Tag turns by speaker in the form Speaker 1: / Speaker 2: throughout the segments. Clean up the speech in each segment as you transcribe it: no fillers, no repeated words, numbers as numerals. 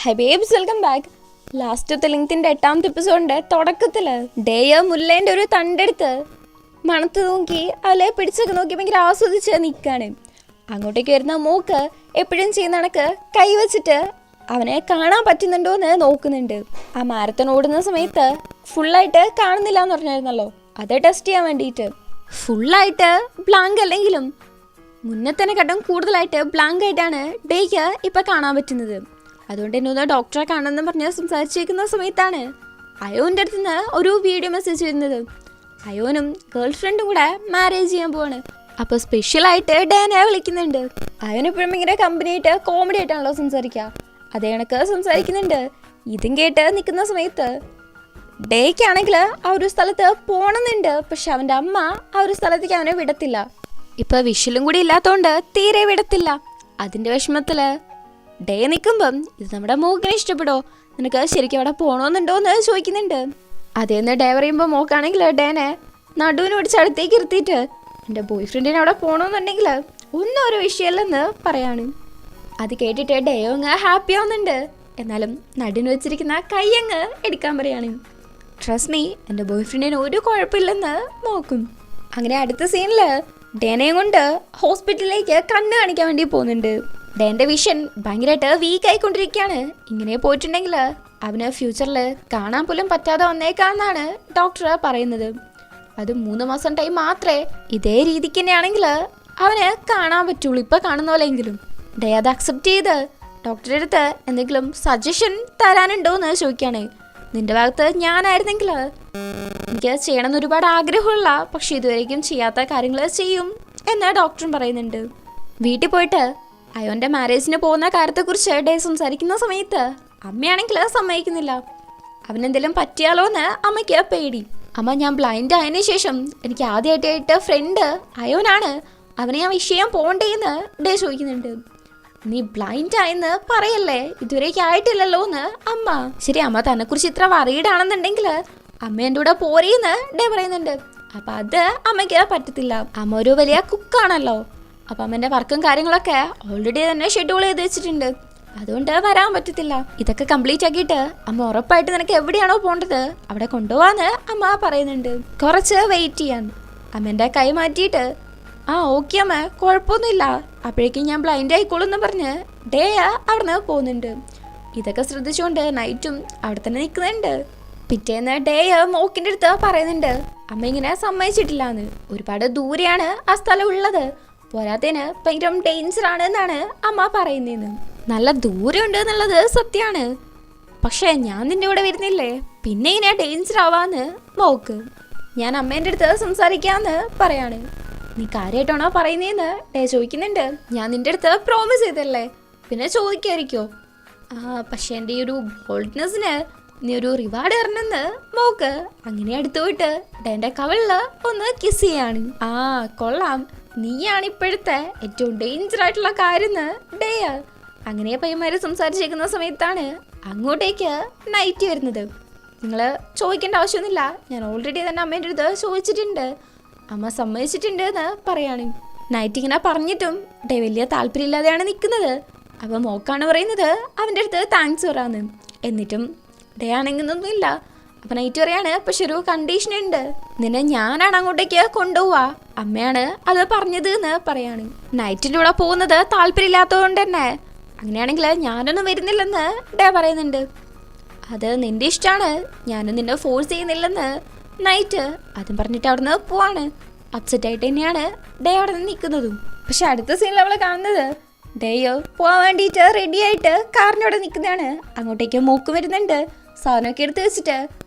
Speaker 1: High babes, welcome back. ലാസ്റ്റത്തെ ലിങ്ക്തിൻ്റെ 8ാമത്തെ എപ്പിസോഡിൻ്റെ തുടക്കത്തിൽ ഡേയ മുല്ലേൻ്റെ ഒരു തണ്ടെടുത്ത് മണത്ത് നോക്കി അവളെ പിടിച്ചൊക്കെ നോക്കി ഭയങ്കര ആസ്വദിച്ച് നിൽക്കുകയാണ്. അങ്ങോട്ടേക്ക് വരുന്ന മോക്ക് എപ്പോഴും ചെയ്യുന്ന കണക്ക് കൈവച്ചിട്ട് അവനെ കാണാൻ പറ്റുന്നുണ്ടോ എന്ന് നോക്കുന്നുണ്ട്. ആ മാരത്തൺ ഓടുന്ന സമയത്ത് ഫുള്ളായിട്ട് കാണുന്നില്ല എന്ന് പറഞ്ഞായിരുന്നല്ലോ, അത് ടെസ്റ്റ് ചെയ്യാൻ വേണ്ടിയിട്ട്. ഫുള്ളായിട്ട് ബ്ലാങ്ക് അല്ലെങ്കിലും മുന്നത്തേനെക്കാട്ടും കൂടുതലായിട്ട് ബ്ലാങ്ക് ആയിട്ടാണ് ഡേയ്ക്ക് ഇപ്പം കാണാൻ പറ്റുന്നത്. അതുകൊണ്ട് തന്നെ ഒന്ന് ഡോക്ടറെ കാണണമെന്ന് പറഞ്ഞ് സംസാരിച്ചിരിക്കുന്ന സമയത്താണ് അയോൻ്റെ അടുത്ത് നിന്ന് ഒരു വീഡിയോ മെസ്സേജ് വരുന്നത്. അയോനും ഗേൾ ഫ്രണ്ടും കൂടെ മാരേജ് ചെയ്യാൻ പോവാണ്. അപ്പോൾ സ്പെഷ്യലായിട്ട് ഡേനെ വിളിക്കുന്നുണ്ട്. അയോൻ എപ്പോഴും ഇങ്ങനെ കമ്പനി ആയിട്ട് കോമഡി ആയിട്ടാണല്ലോ സംസാരിക്കുക, അതേ കണക്ക് സംസാരിക്കുന്നുണ്ട്. ഇതും കേട്ട് നിൽക്കുന്ന സമയത്ത് ഡേയ്ക്കാണെങ്കിൽ ആ ഒരു സ്ഥലത്ത് പോകണമെന്നുണ്ട്, പക്ഷെ അവൻ്റെ അമ്മ ആ ഒരു സ്ഥലത്തേക്ക് അവനെ വിടത്തില്ല. ഇപ്പം വിഷലും കൂടി ഇല്ലാത്തതുകൊണ്ട് തീരെ വിടത്തില്ല. അതിൻ്റെ വിഷമത്തിൽ ഡേ നിൽക്കുമ്പം ഇത് നമ്മുടെ മോക്കിനെ ഇഷ്ടപ്പെടോ, നിനക്ക് ശരിക്കും അവിടെ പോകണമെന്നുണ്ടോ എന്ന് ചോദിക്കുന്നുണ്ട്. അതേന്ന് ഡേ പറയുമ്പോൾ മോക്കാണെങ്കിൽ ഡേനെ നടുവിന് പിടിച്ച് അടുത്തേക്ക് ഇരുത്തിയിട്ട് എൻ്റെ ബോയ് ഫ്രണ്ടിനെ അവിടെ പോകണമെന്നുണ്ടെങ്കിൽ ഒന്നും ഒരു വിഷയമല്ലെന്ന് പറയാണ്. അത് കേട്ടിട്ട് ഡേയോ അങ്ങ് ഹാപ്പി ആവുന്നുണ്ട്. എന്നാലും നടുവിന് വെച്ചിരിക്കുന്ന കൈ അങ്ങ് എടുക്കാൻ പറയാണ്. ട്രസ്റ്റ് മീ, എൻ്റെ ബോയ് ഫ്രണ്ടിന് ഒരു കുഴപ്പമില്ലെന്ന് നോക്കും. അങ്ങനെ അടുത്ത സീനിൽ ഡേനയും കൊണ്ട് ഹോസ്പിറ്റലിലേക്ക് കണ്ണ് കാണിക്കാൻ വേണ്ടി പോകുന്നുണ്ട്. ഡേൻ്റെ വിഷൻ ഭയങ്കരമായിട്ട് വീക്ക് ആയിക്കൊണ്ടിരിക്കുകയാണ്. ഇങ്ങനെ പോയിട്ടുണ്ടെങ്കിൽ അവന് ഫ്യൂച്ചറിൽ കാണാൻ പോലും പറ്റാതെ വന്നേക്കാന്നാണ് ഡോക്ടർ പറയുന്നത്. അത് 3 മാസം ടൈം മാത്രമേ ഇതേ രീതിക്ക് തന്നെയാണെങ്കിൽ അവന് കാണാൻ പറ്റുള്ളൂ, ഇപ്പം കാണുന്ന പോലെയെങ്കിലും. ഡേ അത് അക്സെപ്റ്റ് ചെയ്ത് ഡോക്ടറുടെ അടുത്ത് എന്തെങ്കിലും സജഷൻ തരാനുണ്ടോ എന്ന് ചോദിക്കുകയാണ്. നിൻ്റെ ഭാഗത്ത് ഞാനായിരുന്നെങ്കിൽ എനിക്ക് ചെയ്യണമെന്ന് ഒരുപാട് ആഗ്രഹമുള്ള പക്ഷെ ഇതുവരേക്കും ചെയ്യാത്ത കാര്യങ്ങൾ ചെയ്യും എന്ന് ഡോക്ടറും പറയുന്നുണ്ട്. വീട്ടിൽ പോയിട്ട് അയോൻ്റെ മാരേജിന് പോകുന്ന കാര്യത്തെക്കുറിച്ച് ഡേ സംസാരിക്കുന്ന സമയത്ത് അമ്മയാണെങ്കിൽ സമ്മതിക്കുന്നില്ല. അവനെന്തെങ്കിലും പറ്റിയാലോ എന്ന് അമ്മയ്ക്ക് പേടി. അമ്മ, ഞാൻ ബ്ലൈൻഡ് ആയതിനു ശേഷം എനിക്ക് ആദ്യമായിട്ട് ഫ്രണ്ട് അയോനാണ്, അവനെ ഞാൻ വിഷയം പോകണ്ടേന്ന് ഡേ ചോദിക്കുന്നുണ്ട്. നീ ബ്ലൈൻഡ് ആയെന്ന് പറയല്ലേ, ഇതുവരേക്കും ആയിട്ടില്ലല്ലോ എന്ന് അമ്മ. ശരി, അമ്മ തന്നെക്കുറിച്ച് ഇത്ര വറീഡാണെന്നുണ്ടെങ്കിൽ അമ്മ എൻ്റെ കൂടെ പോരേന്ന് ഡേ പറയുന്നുണ്ട്. അപ്പം അത് അമ്മയ്ക്ക് പറ്റത്തില്ല. അമ്മ ഒരു വലിയ കുക്കാണല്ലോ, അപ്പം അമ്മേൻ്റെ വർക്കും കാര്യങ്ങളൊക്കെ ഓൾറെഡി തന്നെ ഷെഡ്യൂൾ ചെയ്ത് വെച്ചിട്ടുണ്ട്, അതുകൊണ്ട് വരാൻ പറ്റത്തില്ല. ഇതൊക്കെ കംപ്ലീറ്റ് ആക്കിയിട്ട് അമ്മ ഉറപ്പായിട്ട് നിനക്ക് എവിടെയാണോ പോകേണ്ടത് അവിടെ കൊണ്ടുപോകാന്ന് അമ്മ പറയുന്നുണ്ട്. കുറച്ച് വെയിറ്റ് ചെയ്യാൻ അമ്മേൻ്റെ കൈ മാറ്റിയിട്ട് ഓക്കെ അമ്മ, കുഴപ്പമൊന്നുമില്ല, അപ്പോഴേക്കും ഞാൻ ബ്ലൈൻഡ് ആയിക്കോളും എന്ന് പറഞ്ഞ് ഡേ അവിടെ നിന്ന് പോകുന്നുണ്ട്. ഇതൊക്കെ ശ്രദ്ധിച്ചുകൊണ്ട് നൈറ്റും അവിടെ തന്നെ നിൽക്കുന്നുണ്ട്. പിറ്റേന്ന് ഡേ മോക്കിൻ്റെ അടുത്ത് പറയുന്നുണ്ട് അമ്മ ഇങ്ങനെ സമ്മതിച്ചിട്ടില്ല എന്ന്. ഒരുപാട് ദൂരെയാണ് ആ സ്ഥലം ഉള്ളത്, പോരാത്തതിന് ഭയങ്കര ഡേഞ്ചറാണ് എന്നാണ് അമ്മ പറയുന്നതെന്ന്. നല്ല ദൂരമുണ്ട് എന്നുള്ളത് സത്യമാണ്, പക്ഷേ ഞാൻ നിൻ്റെ കൂടെ വരുന്നില്ലേ, പിന്നെ ഇങ്ങനെ ഡേഞ്ചർ ആവാന്ന് മോക്ക്. ഞാൻ അമ്മേൻ്റെ അടുത്ത് സംസാരിക്കാമെന്ന് പറയാണ്. നീ കാര്യമായിട്ടാണോ പറയുന്നതെന്ന് ഡേ ചോദിക്കുന്നുണ്ട്. ഞാൻ നിൻ്റെ അടുത്ത് പ്രോമിസ് ചെയ്തല്ലേ, പിന്നെ ചോദിക്കായിരിക്കോ? പക്ഷേ എൻ്റെ ഈ ഒരു ബോൾഡ്നെസ്സിന് നീ ഒരു റിവാർഡ് തരണമെന്ന് മോക്ക്. അങ്ങനെ അടുത്ത് പോയിട്ട് ഡേൻ്റെ കവളിൽ ഒന്ന് കിസ് ചെയ്യാണ്. കൊള്ളാം, നീയാണ് ഇപ്പോഴത്തെ ഏറ്റവും ഡേഞ്ചർ ആയിട്ടുള്ള കാര്യം ഡേ. അങ്ങനെ പയ്യന്മാർ സംസാരിച്ചേക്കുന്ന സമയത്താണ് അങ്ങോട്ടേക്ക് നൈറ്റ് വരുന്നത്. നിങ്ങൾ ചോദിക്കേണ്ട ആവശ്യമൊന്നുമില്ല, ഞാൻ ഓൾറെഡി തന്നെ അമ്മേൻ്റെ അടുത്ത് ചോദിച്ചിട്ടുണ്ട്, അമ്മ സമ്മതിച്ചിട്ടുണ്ട് എന്ന് പറയാണ്. നൈറ്റ് ഇങ്ങനെ പറഞ്ഞിട്ടും ഡേ വലിയ താല്പര്യമില്ലാതെയാണ് നിൽക്കുന്നത്. അപ്പം മോക്കാണ് പറയുന്നത് അവൻ്റെ അടുത്ത് താങ്ക്സ് പറയാന്ന്. എന്നിട്ടും ഡേ ആണെങ്കിലൊന്നുമില്ല. അപ്പം നൈറ്റ് പറയാണ്, പക്ഷെ ഒരു കണ്ടീഷൻ ഉണ്ട്, നിന്നെ ഞാനാണ് അങ്ങോട്ടേക്ക് കൊണ്ടുപോവാ, അമ്മയാണ് അത് പറഞ്ഞത് എന്ന് പറയാണ്. നൈറ്റിൻ്റെ കൂടെ പോകുന്നത് താല്പര്യമില്ലാത്തതുകൊണ്ട് തന്നെ അങ്ങനെയാണെങ്കിൽ ഞാനൊന്നും വരുന്നില്ലെന്ന് ഡേ പറയുന്നുണ്ട്. അത് നിൻ്റെ ഇഷ്ടമാണ്, ഞാനും നിന്നെ ഫോഴ്സ് ചെയ്യുന്നില്ലെന്ന് നൈറ്റ് അതും പറഞ്ഞിട്ട് അവിടെ നിന്ന് പോവാണ്. അപ്സെറ്റ് ആയിട്ട് തന്നെയാണ് ഡേ അവിടെ നിന്ന് നിൽക്കുന്നതും. പക്ഷെ അടുത്ത സീനിൽ അവൾ കാണുന്നത് ഡേയോ പോകാൻ വേണ്ടിയിട്ട് റെഡി ആയിട്ട് കാറിൻ്റെ അവിടെ നിൽക്കുന്നതാണ്. അങ്ങോട്ടേക്ക് മോക്ക് വരുന്നുണ്ട്. സാധനമൊക്കെ എടുത്ത് വെച്ചിട്ട്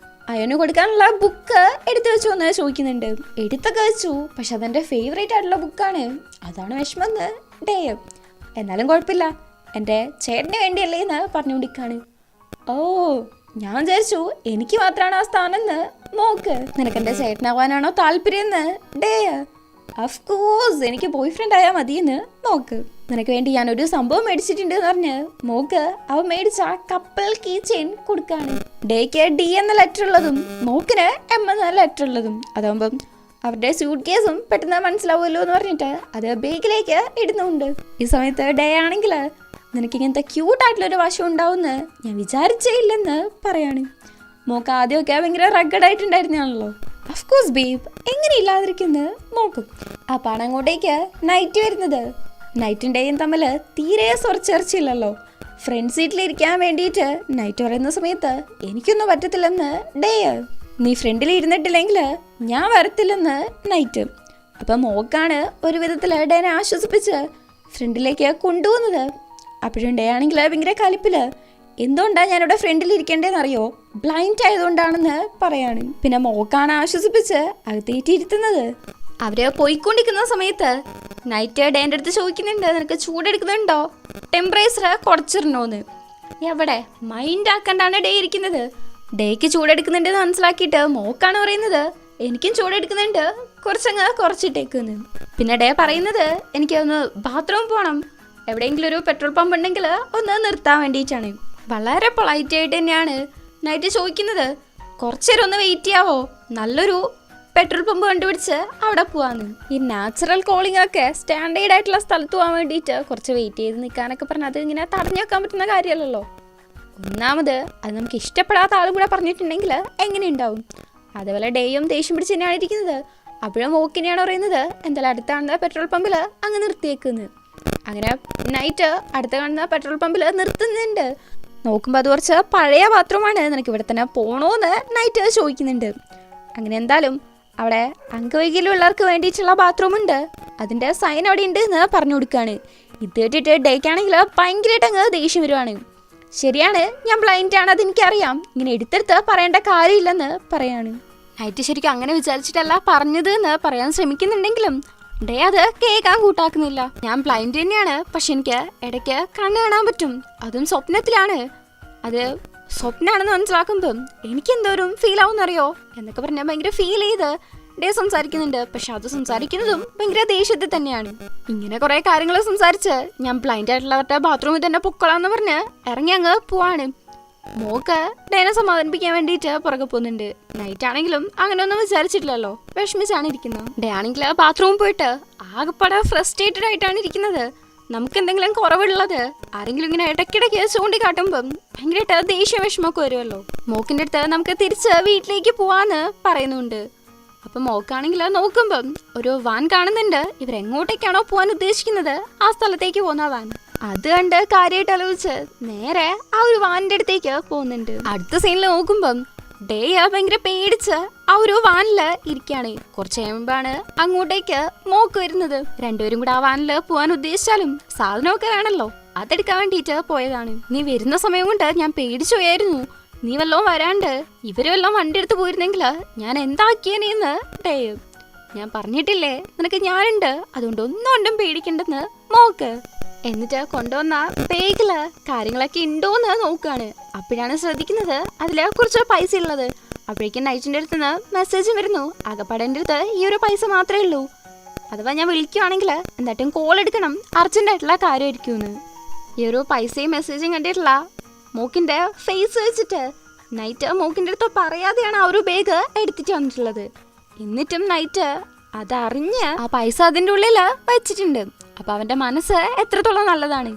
Speaker 1: അയോന് കൊടുക്കാനുള്ള ബുക്ക് എടുത്തു വെച്ചോ എന്ന് ചോദിക്കുന്നുണ്ട്. എടുത്തൊക്കെ വെച്ചു, പക്ഷെ അതെൻ്റെ ഫേവറേറ്റ് ആയിട്ടുള്ള ബുക്കാണ്, അതാണ് വിഷമെന്ന് ഡേ. എന്നാലും കുഴപ്പമില്ല, എൻ്റെ ചേട്ടന് വേണ്ടിയല്ലേ എന്ന് പറഞ്ഞുകൊണ്ടിരിക്കുകയാണ്. ഞാൻ വിചാരിച്ചു എനിക്ക് മാത്രമാണ് ആ സ്ഥാനം എന്ന് മോക്ക്. നിനക്ക് എൻ്റെ ചേട്ടനാവാനാണോ താല്പര്യം എന്ന് ഡേ. അഫ്കോഴ്സ് എനിക്ക് ബോയ് ഫ്രണ്ട് ആയാൽ മതിയെന്ന് മോക്ക്. നിനക്ക് വേണ്ടി ഞാനൊരു സംഭവം മേടിച്ചിട്ടുണ്ട് എന്ന് പറഞ്ഞ് മോക്ക് അവൻ മേടിച്ച കപ്പൽ കീ ചെയിൻ കൊടുക്കാണ്. ഡേക്ക് ഡി എന്ന ലെറ്റർ ഉള്ളതും മോക്കിന് എം എന്ന ലെറ്റർ ഉള്ളതും. അതാകുമ്പം അവരുടെ സ്യൂട്ട് കേസും പെട്ടെന്ന് മനസ്സിലാവുമല്ലോ എന്ന് പറഞ്ഞിട്ട് അത് ബേഗിലേക്ക് ഇടുന്നുണ്ട്. ഈ സമയത്ത് ഡേ ആണെങ്കിൽ നിനക്ക് ഇങ്ങനത്തെ ക്യൂട്ടായിട്ടുള്ളൊരു വശം ഉണ്ടാവുമെന്ന് ഞാൻ വിചാരിച്ചേ ഇല്ലെന്ന് പറയാണ്. മോക്ക് ആദ്യമൊക്കെ ഭയങ്കര റഗഡായിട്ടുണ്ടായിരുന്നാണല്ലോ. അഫ്കോഴ്സ് ബേബ്, എങ്ങനെ ഇല്ലാതിരിക്കുന്നു നോക്കും. അപ്പാണ് അങ്ങോട്ടേക്ക് നൈറ്റ് വരുന്നത്. നൈറ്റും ഡേയും തമ്മിൽ തീരെ ചർച്ചയില്ലല്ലോ. ഫ്രണ്ട് സീറ്റിലിരിക്കാൻ വേണ്ടിയിട്ട് നൈറ്റ് പറയുന്ന സമയത്ത് എനിക്കൊന്നും പറ്റത്തില്ലെന്ന് ഡേ. നീ ഫ്രണ്ടിൽ ഇരുന്നിട്ടില്ലെങ്കിൽ ഞാൻ വരത്തില്ലെന്ന് നൈറ്റ്. അപ്പം മോക്കാണ് ഒരു വിധത്തിൽ ഡേനെ ആശ്വസിപ്പിച്ച് ഫ്രണ്ടിലേക്ക് കൊണ്ടുപോകുന്നത്. അപ്പോഴും ഡേ ആണെങ്കിൽ ഭയങ്കര കലിപ്പില്. എന്തുകൊണ്ടാണ് ഞാനിവിടെ ഫ്രണ്ടിൽ ഇരിക്കേണ്ടതെന്നറിയോ? ബ്ലൈൻഡ് ആയതുകൊണ്ടാണെന്ന് പറയാണ്. പിന്നെ മോക്കാണ് ആശ്വസിപ്പിച്ച് അകത്തേറ്റിരുത്തുന്നത്. അവര് പോയിക്കൊണ്ടിരിക്കുന്ന സമയത്ത് നൈറ്റ് ഡേൻ്റെ അടുത്ത് ചോദിക്കുന്നുണ്ട്, നിനക്ക് ചൂടെടുക്കുന്നുണ്ടോ, ടെമ്പറേച്ചർ കുറച്ചിടണോന്ന്. എവിടെ മൈൻഡ് ആക്കണ്ടാണ് ഡേ ഇരിക്കുന്നത്. ഡേക്ക് ചൂടെടുക്കുന്നുണ്ടെന്ന് മനസ്സിലാക്കിയിട്ട് മോക്കാണ് പറയുന്നത്, എനിക്കും ചൂടെടുക്കുന്നുണ്ട്, കുറച്ചിട്ടേക്കുന്നു. പിന്നെ ഡേ പറയുന്നത്, എനിക്ക് ഒന്ന് ബാത്റൂം പോകണം, എവിടെയെങ്കിലും ഒരു പെട്രോൾ പമ്പ് ഉണ്ടെങ്കിൽ ഒന്ന് നിർത്താൻ വേണ്ടിയിട്ടാണ്. വളരെ പൊളൈറ്റ് ആയിട്ട് തന്നെയാണ് നൈറ്റ് ചോദിക്കുന്നത്, കുറച്ചേരം ഒന്ന് വെയിറ്റ് ചെയ്യാവോ, നല്ലൊരു പെട്രോൾ പമ്പ് കണ്ടുപിടിച്ച് അവിടെ പോവാന്ന്. ഈ നാച്ചുറൽ കോളിംഗ് ഒക്കെ സ്റ്റാൻഡേർഡ് ആയിട്ടുള്ള സ്ഥലത്ത് പോകാൻ വേണ്ടിയിട്ട് കുറച്ച് വെയിറ്റ് ചെയ്ത് നിൽക്കാനൊക്കെ പറഞ്ഞാൽ അത് ഇങ്ങനെ തടഞ്ഞു വെക്കാൻ പറ്റുന്ന കാര്യമല്ലല്ലോ. ഒന്നാമത് അത് നമുക്ക് ഇഷ്ടപ്പെടാത്ത ആളും കൂടെ പറഞ്ഞിട്ടുണ്ടെങ്കിൽ എങ്ങനെ ഉണ്ടാവും. അതേപോലെ ഡേയും ദേഷ്യം പിടിച്ച് തന്നെയാണ് ഇരിക്കുന്നത്. അപ്പോഴും മോക്കിനെയാണ് പറയുന്നത്, എന്തായാലും അടുത്ത കാണുന്ന പെട്രോൾ പമ്പിൽ അങ്ങ് നിർത്തിയേക്കുന്നത്. അങ്ങനെ നൈറ്റ് അടുത്ത കാണുന്ന പെട്രോൾ പമ്പിൽ നിർത്തുന്നുണ്ട്. നോക്കുമ്പോൾ അത് കുറച്ച് പഴയ ബാത്റൂമാണ്, നിനക്ക് ഇവിടെ തന്നെ പോണോന്ന് നൈറ്റ് ചോദിക്കുന്നുണ്ട്. അങ്ങനെ എന്തായാലും അവിടെ അംഗവൈകല്യമുള്ളവർക്ക് വേണ്ടിയിട്ടുള്ള ബാത്റൂം ഉണ്ട്, അതിൻ്റെ സൈൻ അവിടെ ഉണ്ട് എന്ന് പറഞ്ഞു കൊടുക്കുകയാണ്. ഇത് കേട്ടിട്ട് ഡേക്കാണെങ്കിൽ ഭയങ്കരമായിട്ട് അങ്ങ് ദേഷ്യം വരുവാണ്. ശരിയാണ്, ഞാൻ ബ്ലൈൻഡ് ആണ്, അതെനിക്കറിയാം, ഇങ്ങനെ എടുത്തെടുത്ത് പറയേണ്ട കാര്യമില്ലെന്ന് പറയാണ്. നൈറ്റ് ശരിക്കും അങ്ങനെ വിചാരിച്ചിട്ടല്ല പറഞ്ഞത് എന്ന് പറയാൻ ശ്രമിക്കുന്നുണ്ടെങ്കിലും ഡേ അത് കേൾക്കാൻ കൂട്ടാക്കുന്നില്ല. ഞാൻ ബ്ലൈൻഡ് തന്നെയാണ്, പക്ഷെ എനിക്ക് ഇടയ്ക്ക് കണ്ണ് കാണാൻ പറ്റും, അതും സ്വപ്നത്തിലാണ്. അത് സ്വപ്നമാണെന്ന് മനസ്സിലാക്കുമ്പം എനിക്ക് എന്തോരം ഫീൽ ആവുമെന്നറിയോ എന്നൊക്കെ പറഞ്ഞാൽ ഭയങ്കര ഫീൽ ചെയ്ത് ഡേ സംസാരിക്കുന്നുണ്ട്. പക്ഷെ അത് സംസാരിക്കുന്നതും ഭയങ്കര ദേഷ്യത്തിൽ തന്നെയാണ്. ഇങ്ങനെ കുറെ കാര്യങ്ങൾ സംസാരിച്ച് ഞാൻ ബ്ലൈൻഡ് ആയിട്ടുള്ളവരുടെ ബാത്റൂമിൽ തന്നെ പൊക്കളാന്ന് പറഞ്ഞ് ഇറങ്ങി അങ്ങ് പോവാണ്. മോക്ക് ഡേനെ സമാധാനിപ്പിക്കാൻ വേണ്ടിയിട്ട് പുറകെ പോകുന്നുണ്ട്. നൈറ്റ് ആണെങ്കിലും അങ്ങനെയൊന്നും വിചാരിച്ചിട്ടില്ലല്ലോ, വിഷമിച്ചാണ് ഇരിക്കുന്നത്. ഡേ ആണെങ്കിൽ ബാത്റൂമിൽ പോയിട്ട് ആകെപ്പാടെ ഫ്രസ്ട്രേറ്റഡ് ആയിട്ടാണ് ഇരിക്കുന്നത്. നമുക്ക് എന്തെങ്കിലും കുറവുള്ളത് ആരെങ്കിലും ഇങ്ങനെ ഇടയ്ക്കിടയ്ക്ക് ചൂണ്ടിക്കാട്ടുമ്പം ഭയങ്കരമായിട്ട് ദേഷ്യ വിഷമമൊക്കെ വരുമല്ലോ. മോക്കിൻ്റെ അടുത്ത് നമുക്ക് തിരിച്ച് വീട്ടിലേക്ക് പോവാന്ന് പറയുന്നുണ്ട്. അപ്പം മോക്കാണെങ്കിൽ നോക്കുമ്പം ഒരു വാൻ കാണുന്നുണ്ട്. ഇവരെങ്ങോട്ടേക്കാണോ പോകാൻ ഉദ്ദേശിക്കുന്നത് ആ സ്ഥലത്തേക്ക് പോകുന്ന വാൻ. അത് കണ്ട് കാര്യമായിട്ട് ആലോചിച്ച് നേരെ ആ ഒരു വാനിന്റെ അടുത്തേക്ക് പോകുന്നുണ്ട്. അടുത്ത സീനിൽ നോക്കുമ്പം ഡേ ഭയങ്കര പേടിച്ച് ആ ഒരു വാനില് ഇരിക്കാണ്. കുറച്ച് കഴിയുമ്പാണ് അങ്ങോട്ടേക്ക് മോക്ക് വരുന്നത്. രണ്ടുപേരും കൂടെ ആ വാനില് പോവാൻ ഉദ്ദേശിച്ചാലും സാധനമൊക്കെ വേണല്ലോ, അതെടുക്കാൻ വേണ്ടിയിട്ട് പോയതാണ്. നീ വരുന്ന സമയം കൊണ്ട് ഞാൻ പേടിച്ചു പോയായിരുന്നു. നീ വല്ലതും വരാണ്ട് ഇവര് വല്ലതും വണ്ടി എടുത്ത് പോയിരുന്നെങ്കിൽ ഞാൻ എന്താക്കിയേനെന്ന് ഡേ. ഞാൻ പറഞ്ഞിട്ടില്ലേ നിനക്ക് ഞാനുണ്ട്, അതുകൊണ്ട് ഒന്നും പേടിക്കണ്ടെന്ന് മോക്ക്. എന്നിട്ട് കൊണ്ടുവന്ന ബാഗില് കാര്യങ്ങളൊക്കെ ഉണ്ടോന്ന് നോക്കുകയാണ്. അപ്പോഴാണ് ശ്രദ്ധിക്കുന്നത് അതില് കുറച്ച് പൈസ ഉള്ളത്. അപ്പോഴേക്കും നൈറ്റിന്റെ അടുത്ത് നിന്ന് മെസ്സേജും വരുന്നു, ആകപ്പാടേൻ്റെ അടുത്ത് ഈ ഒരു പൈസ മാത്രമേ ഉള്ളൂ, അഥവാ ഞാൻ വിളിക്കുകയാണെങ്കിൽ എന്തായിട്ടും കോൾ എടുക്കണം, അർജന്റായിട്ടുള്ള കാര്യമായിരിക്കുമെന്ന്. ഈ ഒരു പൈസയും മെസ്സേജും കണ്ടിട്ടുള്ള മോക്കിന്റെ ഫേസ് വെച്ചിട്ട് നൈറ്റ് മോക്കിന്റെ അടുത്ത് പറയാതെയാണ് ആ ഒരു ബാഗ് എടുത്തിട്ട് വന്നിട്ടുള്ളത്. എന്നിട്ടും നൈറ്റ് അതറിഞ്ഞ് ആ പൈസ അതിൻ്റെ ഉള്ളിൽ വെച്ചിട്ടുണ്ട്. അപ്പൊ അവന്റെ മനസ്സ് എത്രത്തോളം നല്ലതാണ്.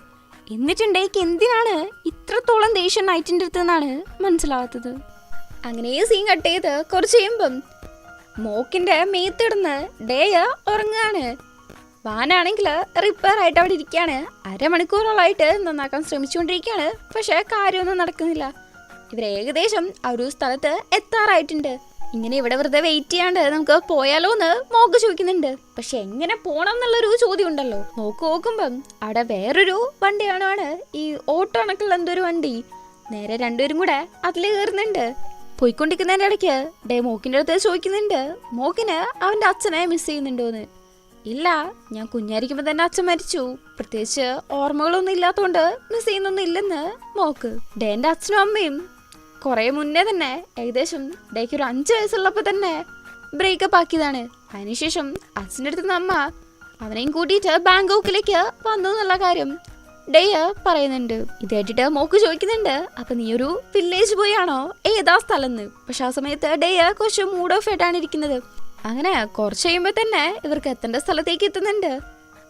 Speaker 1: എന്നിട്ടുണ്ടേക്ക് എന്തിനാണ് ഇത്രത്തോളം ദേഷ്യം നൈറ്റിന്റെ അടുത്ത് എന്നാണ് മനസ്സിലാവാത്തത്. അങ്ങനെ സീൻ കട്ട് ചെയ്ത് കുറച്ച് കഴിയുമ്പം മോക്കിന്റെ മേത്തിടുന്ന് ഡേ ഉറങ്ങുകയാണ്. വാനാണെങ്കിൽ റിപ്പയർ ആയിട്ട് അവിടെ ഇരിക്കുകയാണ്. അരമണിക്കൂറോളായിട്ട് നന്നാക്കാൻ ശ്രമിച്ചുകൊണ്ടിരിക്കുകയാണ്. പക്ഷെ കാര്യമൊന്നും നടക്കുന്നില്ല. ഇവർ ഏകദേശം ആ ഒരു സ്ഥലത്ത് എത്താറായിട്ടുണ്ട്. ഇങ്ങനെ ഇവിടെ വെറുതെ വെയിറ്റ് ചെയ്യാണ്ട് നമുക്ക് പോയാലോ എന്ന് മോക്ക് ചോദിക്കുന്നുണ്ട്. പക്ഷെ എങ്ങനെ പോണം എന്നുള്ളൊരു ചോദ്യം ഉണ്ടല്ലോ. മോക്ക് നോക്കുമ്പം അവിടെ വേറൊരു വണ്ടിയാണ്, ഈ ഓട്ടോ കണക്കുള്ള എന്തൊരു വണ്ടി. നേരെ രണ്ടുപേരും കൂടെ അതിൽ കയറുന്നുണ്ട്. പോയിക്കൊണ്ടിരിക്കുന്നതിൻ്റെ ഇടയ്ക്ക് ഡേ മോക്കിൻ്റെ അടുത്ത് ചോദിക്കുന്നുണ്ട്, മോക്കിന് അവൻ്റെ അച്ഛനെ മിസ് ചെയ്യുന്നുണ്ടോന്ന്. ഇല്ല, ഞാൻ കുഞ്ഞായിരിക്കുമ്പോൾ തന്നെ അച്ഛൻ മരിച്ചു, പ്രത്യേകിച്ച് ഓർമ്മകളൊന്നും ഇല്ലാത്തതുകൊണ്ട് മിസ് ചെയ്യുന്നൊന്നും ഇല്ലെന്ന് മോക്ക്. ഡേൻ്റെ അച്ഛനും അമ്മയും കുറെ മുന്നേ തന്നെ ഏകദേശം ഡേക്ക് ഒരു 5 വയസ്സുള്ളപ്പോൾ തന്നെ ബ്രേക്കപ്പ് ആക്കിയതാണ്. അതിനുശേഷം അച്ഛൻ്റെ അടുത്ത് നിന്ന് അമ്മ അവനെയും കൂട്ടിയിട്ട് ബാങ്കോക്കിലേക്ക് വന്നു എന്നുള്ള കാര്യം ഡേ പറയുന്നുണ്ട്. ഇത് കേട്ടിട്ട് മോക്ക് ചോദിക്കുന്നുണ്ട്, അപ്പൊ നീ ഒരു വില്ലേജ് ബോയ് ആണോ, ഏതാ സ്ഥലം എന്ന്. പക്ഷെ ആ സമയത്ത് ഡേ കുറച്ച് മൂഡ് ഓഫ് ആയിട്ടാണ് ഇരിക്കുന്നത്. അങ്ങനെ കുറച്ച് കഴിയുമ്പോൾ തന്നെ ഇവർക്ക് എത്തേണ്ട സ്ഥലത്തേക്ക് എത്തുന്നുണ്ട്.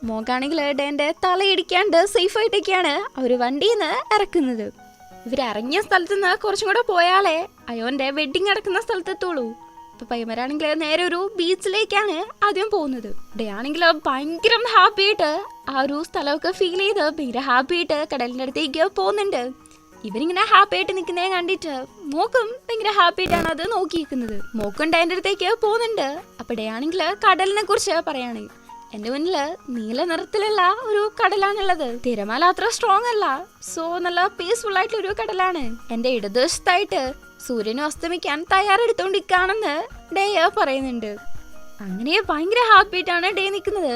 Speaker 1: മോക്കാണെങ്കിൽ ഡേന്റെ തലയിടിക്കാണ്ട് സേഫ് ആയിട്ടൊക്കെയാണ് അവർ വണ്ടിയിൽ നിന്ന് ഇറക്കുന്നത്. ഇവരിറങ്ങിയ സ്ഥലത്ത് നിന്ന് കുറച്ചും കൂടെ പോയാലേ അയോന്റെ വെഡിങ് നടക്കുന്ന സ്ഥലത്തെത്തുള്ളൂ. അപ്പൊ പയ്യന്മാരാണെങ്കിൽ നേരെ ഒരു ബീച്ചിലേക്കാണ് ആദ്യം പോകുന്നത്. ഡേ ആണെങ്കിൽ ഭയങ്കര ഹാപ്പി ആയിട്ട് ആ ഒരു സ്ഥലമൊക്കെ ഫീൽ ചെയ്ത് ഭയങ്കര ഹാപ്പി ആയിട്ട് കടലിന്റെ അടുത്തേക്ക് പോകുന്നുണ്ട്. ഇവരിങ്ങനെ ഹാപ്പി ആയിട്ട് നിൽക്കുന്നതിനെ കണ്ടിട്ട് മോക്കും ഭയങ്കര ഹാപ്പി ആയിട്ടാണ് അത് നോക്കിയിരിക്കുന്നത്. മോക്കും ഡേന്റെ അടുത്തേക്ക് പോകുന്നുണ്ട്. അപ്പൊ ഡേ ആണെങ്കിൽ കടലിനെ കുറിച്ച് പറയാണ്. എന്റെ മുന്നില് നീല നിറത്തിലുള്ള ഒരു കടലാണുള്ളത്. തിരമാല അത്ര സ്ട്രോങ് അല്ല, സോ നല്ല പീസ്ഫുൾ ആയിട്ടുള്ള ഒരു കടലാണ്. എന്റെ ഇടതുവശത്തായിട്ട് സൂര്യനെ അസ്തമിക്കാൻ തയ്യാറെടുത്തോണ്ടിരിക്കാണെന്ന് ഡേ പറയുന്നുണ്ട്. അങ്ങനെ ഭയങ്കര ഹാപ്പി ആയിട്ടാണ് ഡേ നിൽക്കുന്നത്.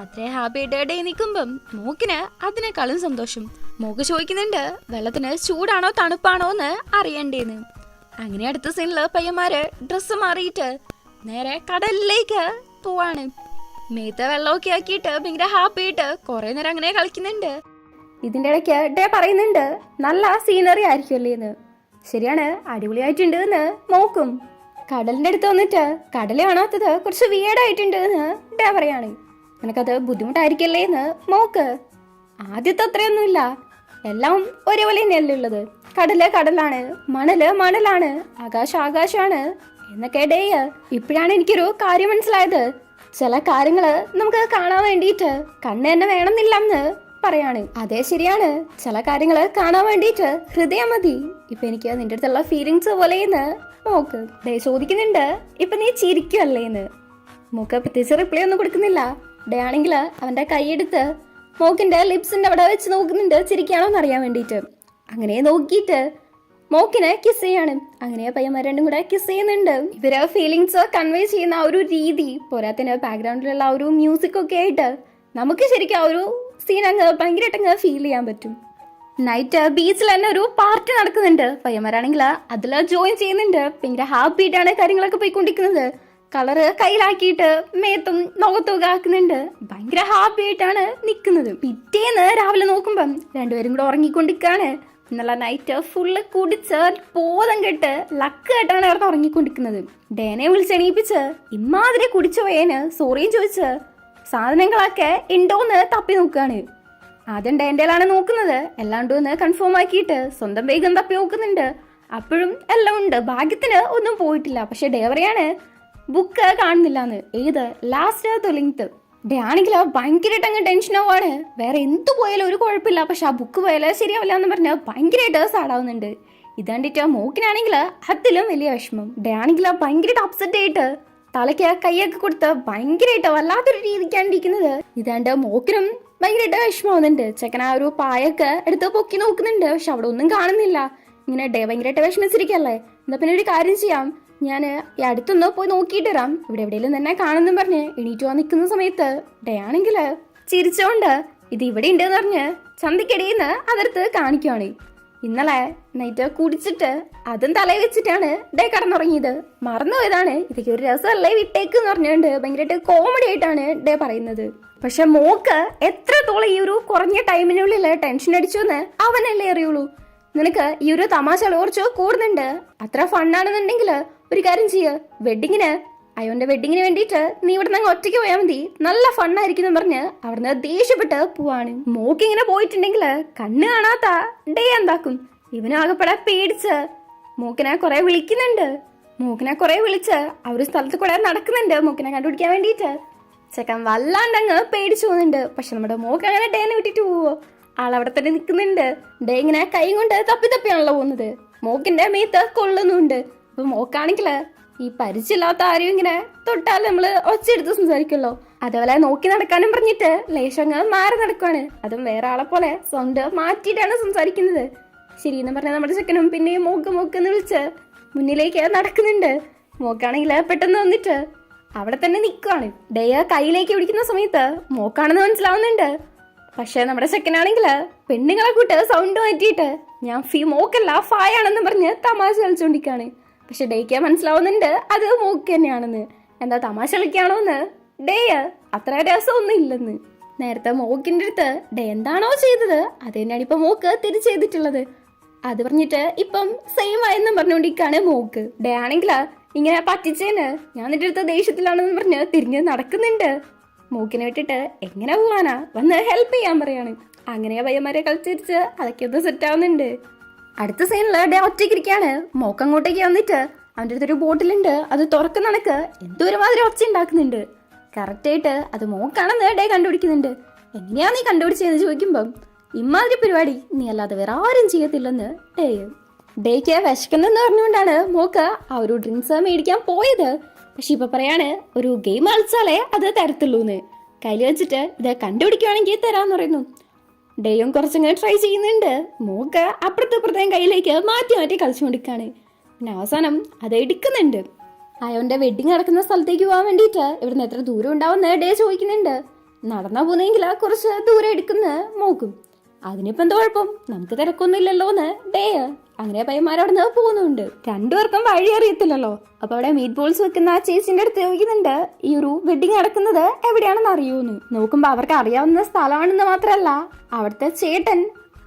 Speaker 1: അത്ര ഹാപ്പി ആയിട്ട് ഡേ നിൽക്കുമ്പം മോക്കിന് അതിനേക്കാളും സന്തോഷം. മോക്ക് ചോദിക്കുന്നുണ്ട് വെള്ളത്തിന് ചൂടാണോ തണുപ്പാണോ എന്ന് അറിയണ്ടേന്ന്. അങ്ങനെ അടുത്ത സീനില് പയ്യന്മാര് ഡ്രസ്സ് മാറിയിട്ട് നേരെ കടലിലേക്ക് പോവാണ്. മേത്ത വെള്ളമൊക്കെ ആക്കിയിട്ട് ഭയങ്കര ഹാപ്പി ആയിട്ട് കുറെ നേരം അങ്ങനെ കളിക്കുന്നുണ്ട്. ഇതിന്റെ ഇടയ്ക്ക് ഡേ പറയുന്നുണ്ട് നല്ല സീനറി ആയിരിക്കുമല്ലേ എന്ന്. ശരിയാണ്, അടിപൊളിയായിട്ടുണ്ട് എന്ന് മോക്കും. കടലിന്റെ അടുത്ത് വന്നിട്ട് കടല് കാണാത്തത് കുറച്ച് വിയേഡായിട്ടുണ്ട് എന്ന് ഡേ പറയാണ്. നിനക്കത് ബുദ്ധിമുട്ടായിരിക്കല്ലേ എന്ന് മോക്ക്. ആദ്യത്തെ അത്രയൊന്നുമില്ല, എല്ലാം ഒരേപോലെ തന്നെയല്ലേ ഉള്ളത്. കടല് കടലാണ്, മണല് മണലാണ്, ആകാശം ആകാശമാണ് എന്നൊക്കെ ഡേ. ഇപ്പോഴാണ് എനിക്കൊരു കാര്യം മനസ്സിലായത്. ചില കാര്യങ്ങള് നമുക്ക് കാണാൻ വേണ്ടിയിട്ട് കണ്ണ് തന്നെ വേണമെന്നില്ലെന്ന് പറയാണ്. അതേ ശരിയാണ്, ചില കാര്യങ്ങള് കാണാൻ വേണ്ടിയിട്ട് ഹൃദയം മതി. ഇപ്പൊ എനിക്ക് നിന്റെ അടുത്തുള്ള ഫീലിങ്സ് പോലെയെന്ന് മോക്ക് ഡേ ചോദിക്കുന്നുണ്ട്. ഇപ്പൊ നീ ചിരിക്കുവല്ലേന്ന്. മോക്ക് പ്രത്യേകിച്ച് റിപ്ലൈ ഒന്നും കൊടുക്കുന്നില്ല. ഡേ ആണെങ്കിൽ അവന്റെ കൈയെടുത്ത് മോക്കിന്റെ ലിപ്സിന്റെ അവിടെ വെച്ച് നോക്കുന്നുണ്ട് ചിരിക്കാണോന്ന് അറിയാൻ വേണ്ടിയിട്ട്. അങ്ങനെ നോക്കിയിട്ട് മോക്കിനെ കിസ് ചെയ്യാണ്. അങ്ങനെ പയ്യന്മാർ രണ്ടും കൂടെ കിസ് ചെയ്യുന്നുണ്ട്. ഇവര് ഫീലിങ്സ് കൺവേ ചെയ്യുന്ന ആ ഒരു രീതി, പോരാത്തിന് ബാക്ക്ഗ്രൗണ്ടിലുള്ള ആ ഒരു മ്യൂസിക് ഒക്കെ ആയിട്ട് നമുക്ക് ശരിക്കും ആ ഒരു സീൻ അങ്ങ് ഭയങ്കരമായിട്ട് അങ്ങ് ഫീൽ ചെയ്യാൻ പറ്റും. നൈറ്റ് ബീച്ചിൽ തന്നെ ഒരു പാർട്ടി നടക്കുന്നുണ്ട്. പയ്യന്മാരാണെങ്കിൽ അതിൽ ജോയിൻ ചെയ്യുന്നുണ്ട്. ഭയങ്കര ഹാപ്പി ആയിട്ടാണ് കാര്യങ്ങളൊക്കെ പോയിക്കൊണ്ടിരിക്കുന്നത്. കളറ് കയ്യിലാക്കിയിട്ട് മേത്തും മുഖത്തും ഒക്കെ ആക്കുന്നുണ്ട്. ഭയങ്കര ഹാപ്പി ആയിട്ടാണ് നിൽക്കുന്നത്. പിറ്റേന്ന് രാവിലെ നോക്കുമ്പം രണ്ടുപേരും കൂടെ ഉറങ്ങിക്കൊണ്ടിരിക്കുകയാണ്. ഇന്നലെ നൈറ്റ് ഫുള്ള് കുടിച്ച് ബോധം കെട്ട് ലക്ക് കെട്ടാണ് അവർ ഉറങ്ങിക്കൊണ്ടിരിക്കുന്നത്. ഡേനെ വിളിച്ചെണീപ്പിച്ച് ഇമ്മാതിരി കുടിച്ചു പോയേന് സോറിയും ചോദിച്ച് സാധനങ്ങളൊക്കെ ഉണ്ടോന്ന് തപ്പി നോക്കുകയാണ്. ആദ്യം ഡേന്റെയിലാണ് നോക്കുന്നത്. എല്ലാം ഉണ്ടോ എന്ന് കൺഫേം ആക്കിയിട്ട് സ്വന്തം വേഗം തപ്പി നോക്കുന്നുണ്ട്. അപ്പോഴും എല്ലാം ഉണ്ട്, ഭാഗ്യത്തിന് ഒന്നും പോയിട്ടില്ല. പക്ഷെ ഡേ പറയാണ് ബുക്ക് കാണുന്നില്ലാന്ന്. ഏത് ലാസ്റ്റ് തൊലിങ്ത്ത്. ഡേ ആണെങ്കിൽ ഭയങ്കരമായിട്ട് അങ്ങ് ടെൻഷൻ ആവാണ്. വേറെ എന്തു പോയാലും ഒരു കുഴപ്പമില്ല, പക്ഷെ ആ ബുക്ക് പോയാലും ശരിയാവില്ല എന്ന് പറഞ്ഞാൽ ഭയങ്കരമായിട്ട് സാഡാവുന്നുണ്ട്. ഇത് കണ്ടിട്ട് മോക്കിനാണെങ്കിൽ അതിലും വലിയ വിഷമം. ഡേ ആണെങ്കിൽ ഭയങ്കരമായിട്ട് അപ്സെറ്റ് ആയിട്ട് തലയ്ക്ക് കൈയൊക്കെ കൊടുത്ത് ഭയങ്കരമായിട്ട് വല്ലാത്തൊരു രീതിക്കാണ് ഇരിക്കുന്നത്. ഇതാണ്ട് മോക്കിനും ഭയങ്കരമായിട്ട് വിഷമാവുന്നുണ്ട്. ചെക്കൻ ആ ഒരു പായൊക്കെ എടുത്ത് പൊക്കി നോക്കുന്നുണ്ട്. പക്ഷെ അവിടെ ഒന്നും കാണുന്നില്ല. ഇങ്ങനെ ഡേ ഭയങ്കരമായിട്ട് വിഷമിച്ചിരിക്കല്ലേ. എന്നാ പിന്നെ ഒരു കാര്യം ചെയ്യാം, ഞാൻ ഈ അടുത്തൊന്ന് പോയി നോക്കിയിട്ട് വരാം, ഇവിടെ എവിടെയെങ്കിലും തന്നെ കാണുന്നു പറഞ്ഞ് എണീറ്റ് പോകാൻ നിൽക്കുന്ന സമയത്ത് ഡേ ആണെങ്കിൽ ചിരിച്ചോണ്ട് ഇത് ഇവിടെ ഉണ്ടെന്ന് പറഞ്ഞ് ചന്തിക്കടിയെന്ന് അതെടുത്ത് കാണിക്കുവാണ്. ഇന്നലെ നൈറ്റ് കുടിച്ചിട്ട് അതും തലയിൽ വെച്ചിട്ടാണ് ഡേ കടന്നുറങ്ങിയത്. മറന്നുപോയതാണ്, ഇതൊക്കെ ഒരു രസമല്ലേ വിട്ടേക്ക് എന്ന് പറഞ്ഞുകൊണ്ട് ഭയങ്കരമായിട്ട് കോമഡി ആയിട്ടാണ് ഡേ പറയുന്നത്. പക്ഷെ മോക്ക് എത്രത്തോളം ഈ ഒരു കുറഞ്ഞ ടൈമിനുള്ളിൽ ടെൻഷൻ അടിച്ചു എന്ന് അവനല്ലേ അറിയുള്ളൂ. നിനക്ക് ഈ ഒരു തമാശ കുറച്ച് കൂടുന്നുണ്ട്. അത്ര ഫണ്ണാണെന്നുണ്ടെങ്കിൽ ഒരു കാര്യം ചെയ്യ്, അയോന്റെ വെഡിങ്ങിന് വേണ്ടിയിട്ട് നീ ഇവിടെ നിന്ന് ഒറ്റയ്ക്ക് പോയാൽ മതി, നല്ല ഫണ്ണായിരിക്കും പറഞ്ഞ് അവിടുന്ന് ദേഷ്യപ്പെട്ട് പോവാണ്. മോക്കിങ്ങനെ പോയിട്ടുണ്ടെങ്കിൽ കണ്ണ് കാണാത്ത ഡേ എന്താക്കും. ഇവനാകപ്പെടെ പേടിച്ച് മോക്കിനെ കുറെ വിളിക്കുന്നുണ്ട്. മോക്കിനെ കുറെ വിളിച്ച് ആ ഒരു സ്ഥലത്ത് കൂടെ നടക്കുന്നുണ്ട് മോക്കിനെ കണ്ടുപിടിക്കാൻ വേണ്ടിയിട്ട്. ചെക്കൻ വല്ലാണ്ടങ്ങ് പേടിച്ചു പോകുന്നുണ്ട്. പക്ഷെ നമ്മുടെ മോക്ക് അങ്ങനെ ഡേനെ വിട്ടിട്ട് പോവോ? ആളവിടെ തന്നെ നിൽക്കുന്നുണ്ട്. ഡേ ഇങ്ങനെ കൈ കൊണ്ട് തപ്പി തപ്പിയാണല്ലോ പോകുന്നത്. മോക്കിന്റെ മേത്ത് കൊള്ളുന്നുണ്ട്. അപ്പൊ മോക്കാണെങ്കില് ഈ പരിചയമില്ലാത്ത ആരും ഇങ്ങനെ തൊട്ടാൽ നമ്മള് ഒച്ചയെടുത്ത് സംസാരിക്കുമല്ലോ, അതേപോലെ നോക്കി നടക്കാനും പറഞ്ഞിട്ട് ലേശങ്ങ് മാറി നടക്കുവാണ്. അതും വേറെ ആളെ പോലെ സൗണ്ട് മാറ്റിയിട്ടാണ് സംസാരിക്കുന്നത്. ശരിയെന്ന് പറഞ്ഞാൽ നമ്മുടെ ചെക്കനും പിന്നെയും മോക്ക് മോക്കെന്ന് വിളിച്ച് മുന്നിലേക്ക് നടക്കുന്നുണ്ട്. മോക്കാണെങ്കിൽ പെട്ടെന്ന് വന്നിട്ട് അവിടെ തന്നെ നിൽക്കുവാണ്. ഡേയ കയ്യിലേക്ക് പിടിക്കുന്ന സമയത്ത് മോക്കാണെന്ന് മനസ്സിലാവുന്നുണ്ട്. പക്ഷെ നമ്മുടെ ചെക്കനാണെങ്കിൽ പെണ്ണുങ്ങളെ കൂട്ട് സൗണ്ട് മാറ്റിയിട്ട് ഞാൻ മോക്കല്ല ഫായാണെന്ന് പറഞ്ഞ് തമാശ കളിച്ചോണ്ടിരിക്കാണ്. പക്ഷെ ഡേക്ക് മനസ്സിലാവുന്നുണ്ട് അത് മോക്ക് തന്നെയാണെന്ന്. എന്താ തമാശ കളിക്കാണോന്ന്. ഡേ അത്ര രസമൊന്നും ഇല്ലെന്ന്. നേരത്തെ മോക്കിന്റെ അടുത്ത് ഡേ എന്താണോ ചെയ്തത് അത് തന്നെയാണ് ഇപ്പൊ മോക്ക് തിരിച്ചു ചെയ്തിട്ടുള്ളത്. അത് പറഞ്ഞിട്ട് ഇപ്പം സെയിം ആയെന്നും പറഞ്ഞുകൊണ്ടിരിക്കാണ് മോക്ക്. ഡേ ആണെങ്കിൽ ഇങ്ങനെ പറ്റിച്ചേന് ഞാൻ നിന്റെ അടുത്ത് ദേഷ്യത്തിലാണെന്ന് പറഞ്ഞ് തിരിഞ്ഞ് നടക്കുന്നുണ്ട്. മൂക്കിനെ വിട്ടിട്ട് എങ്ങനെ പോവാനാ, വന്ന് ഹെൽപ്പ് ചെയ്യാൻ പറയാണ്. അങ്ങനെ പയ്യന്മാരെ കളിച്ചിരിച്ച് അതൊക്കെ ഒന്ന് സെറ്റ് ആവുന്നുണ്ട്. അടുത്ത സീനില് ഡേ ഒറ്റയ്ക്കിരിക്കാണ്. മോക്ക് അങ്ങോട്ടേക്ക് വന്നിട്ട് അവൻ്റെ അടുത്തൊരു ബോട്ടിലുണ്ട്, അത് തുറക്കുന്നണക്ക് എന്തോ ഒരുമാതിരി ഒച്ച ഉണ്ടാക്കുന്നുണ്ട്. കറക്റ്റായിട്ട് അത് മോക്കാണെന്ന് ഡേ കണ്ടുപിടിക്കുന്നുണ്ട്. എങ്ങനെയാ നീ കണ്ടുപിടിച്ചതെന്ന് ചോദിക്കുമ്പം ഇമ്മാതിരി പരിപാടി നീ അല്ലാതെ വേറെ ആരും ചെയ്യത്തില്ലെന്ന് ഡേക്ക് വിശക്കുന്നെന്ന് പറഞ്ഞുകൊണ്ടാണ് മോക്ക് ആ ഒരു ഡ്രിങ്ക്സ് മേടിക്കാൻ പോയത്. പക്ഷെ ഇപ്പൊ പറയാണ് ഒരു ഗെയിം കളിച്ചാലേ അത് തരത്തുള്ളൂന്ന്. കയ്യിൽ വെച്ചിട്ട് ഇത് കണ്ടുപിടിക്കുവാണെങ്കിൽ തരാന്ന് പറയുന്നു. ഡേയും കുറച്ചിങ്ങനെ ട്രൈ ചെയ്യുന്നുണ്ട്. മോക്ക് അപ്പുറത്തേം കയ്യിലേക്ക് മാറ്റി മാറ്റി കളിച്ചുകൊണ്ടിരിക്കാണ്. പിന്നെ അവസാനം അത് എടുക്കുന്നുണ്ട്. അയോന്റെ വെഡിങ് നടക്കുന്ന സ്ഥലത്തേക്ക് പോകാൻ വേണ്ടിയിട്ട് ഇവിടുന്ന് എത്ര ദൂരം ഉണ്ടാവുന്ന ഡേ ചോദിക്കുന്നുണ്ട്. നടന്നാ പോകുന്നെങ്കിൽ കുറച്ച് ദൂരം എടുക്കുന്ന മോക്കും. അതിനിപ്പോ എന്താ കുഴപ്പം, നമുക്ക് തിരക്കൊന്നുമില്ലല്ലോ എന്ന് ഡേ. അങ്ങനെ പയ്യന്മാരവിടുന്ന് പോകുന്നുണ്ട്. രണ്ടുപേർക്കും വഴി അറിയത്തില്ലല്ലോ. അപ്പൊ അവിടെ മീറ്റ് ബോൾസ് വെക്കുന്ന ആ ചേച്ചിന്റെ അടുത്ത് ചോദിക്കുന്നുണ്ട് ഈ ഒരു വെഡിങ് നടക്കുന്നത് എവിടെയാണെന്ന് അറിയൂന്ന്. നോക്കുമ്പോ അവർക്ക് അറിയാവുന്ന സ്ഥലമാണെന്ന് മാത്രമല്ല അവിടുത്തെ ചേട്ടൻ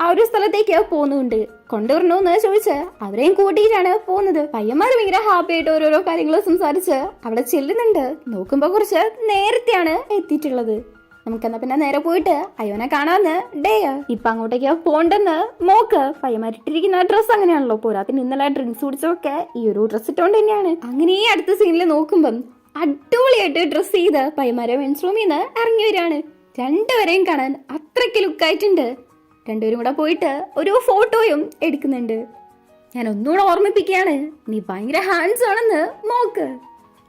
Speaker 1: ആ ഒരു സ്ഥലത്തേക്ക് പോകുന്നുണ്ട്. കൊണ്ടുവരണോന്ന് ചോദിച്ച് അവരെയും കൂട്ടിയിട്ടാണ് പോകുന്നത്. പയ്യന്മാർ ഭയങ്കര ഹാപ്പി ആയിട്ട് ഓരോരോ കാര്യങ്ങൾ സംസാരിച്ച് അവിടെ ചെല്ലുന്നുണ്ട്. നോക്കുമ്പോ കുറച്ച് നേരത്തെയാണ് എത്തിയിട്ടുള്ളത്. നമുക്കെന്നാ പിന്നെ നേരെ പോയിട്ട് അയോനെ കാണാന്ന് ഡേ. ഇപ്പൊ അങ്ങോട്ടേക്ക് പോണ്ടെന്ന് മോക്ക്. പയ്യന്മാരിട്ടിരിക്കുന്ന ഡ്രസ്സ് അങ്ങനെയാണല്ലോ, പോരാത്തിന് ഇന്നലെ ഡ്രിങ്ക്സ് കുടിച്ചൊക്കെ ഈ ഒരു ഡ്രസ്സ് ഇട്ടോണ്ട് തന്നെയാണ്. അങ്ങനെ ഈ അടുത്ത സീനിൽ നോക്കുമ്പം അടിപൊളിയായിട്ട് ഡ്രസ്സ് ചെയ്ത് പയ്യന്മാരെ മെൻസ് റൂമിൽ നിന്ന് ഇറങ്ങി വരികയാണ്. രണ്ടുപേരെയും കാണാൻ അത്രയ്ക്ക് ലുക്കായിട്ടുണ്ട്. രണ്ടുപേരും കൂടെ പോയിട്ട് ഒരു ഫോട്ടോയും എടുക്കുന്നുണ്ട്. ഞാൻ ഒന്നുകൂടെ ഓർമ്മിപ്പിക്കുകയാണ്, നീ ഭയങ്കര ഹാൻഡ്സ് ആണെന്ന് മോക്ക്.